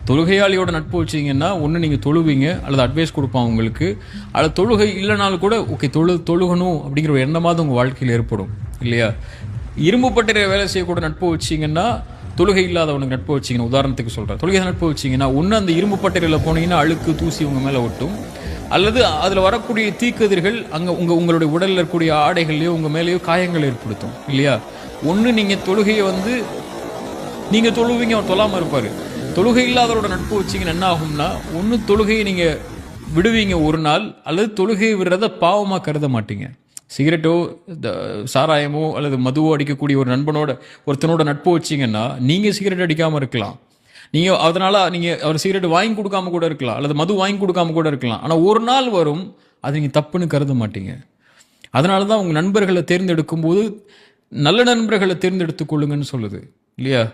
தொழுகையாளியோட நட்பு வச்சிங்கன்னா ஒன்று நீங்கள் தொழுவீங்க அல்லது அட்வைஸ் கொடுப்பான் உங்களுக்கு, அல்லது தொழுகை இல்லைனாலும் கூட ஓகே தொழுகணும் அப்படிங்கிற ஒரு எண்ணமாவது உங்கள் வாழ்க்கையில் ஏற்படும் இல்லையா? இரும்பு பட்டறை வேலை செய்யக்கூட நட்பு வச்சிங்கன்னா, தொழுகை இல்லாதவனுக்கு நட்பு வச்சிங்கன்னா, உதாரணத்துக்கு சொல்கிறேன், தொழுகை நட்பு வச்சிங்கன்னா ஒன்று அந்த இரும்பு பட்டறையில் போனீங்கன்னா அழுக்கு தூசி உங்கள் மேலே ஒட்டும், அல்லது அதில் வரக்கூடிய தீக்கதிர்கள் அங்கே உங்களுடைய உடலில் இருக்கக்கூடிய ஆடைகள்லையோ உங்கள் மேலேயோ காயங்கள் ஏற்படுத்தும் இல்லையா? ஒன்று நீங்கள் தொழுகையை நீங்கள் தொழுவீங்க, அவர் தொழாமல் இருப்பார். தொழுகை இல்லாதவரோட நட்பு வச்சிங்கன்னா என்ன ஆகும்னா, ஒன்று தொழுகையை நீங்கள் விடுவீங்க ஒரு நாள், அல்லது தொழுகையை விடுறத பாவமாக கருத மாட்டீங்க. சிகரெட்டோ சாராயமோ அல்லது மதுவோ அடிக்கக்கூடிய ஒரு ஒருத்தனோட நட்பு வச்சிங்கன்னா நீங்கள் சிகரெட் அடிக்காமல் இருக்கலாம், நீங்கள் அதனால் நீங்கள் அவர் சிகரெட் வாங்கி கொடுக்காம கூட இருக்கலாம், அல்லது மது வாங்கி கொடுக்காம கூட இருக்கலாம். ஆனால் ஒரு நாள் வரும் அது நீங்கள் தப்புன்னு கருத மாட்டீங்க. அதனால தான் உங்கள் நண்பர்களை தேர்ந்தெடுக்கும் போது நல்ல நண்பர்களை தேர்ந்தெடுத்துக் கொள்ளுங்கன்னு சொல்லுது இல்லையா?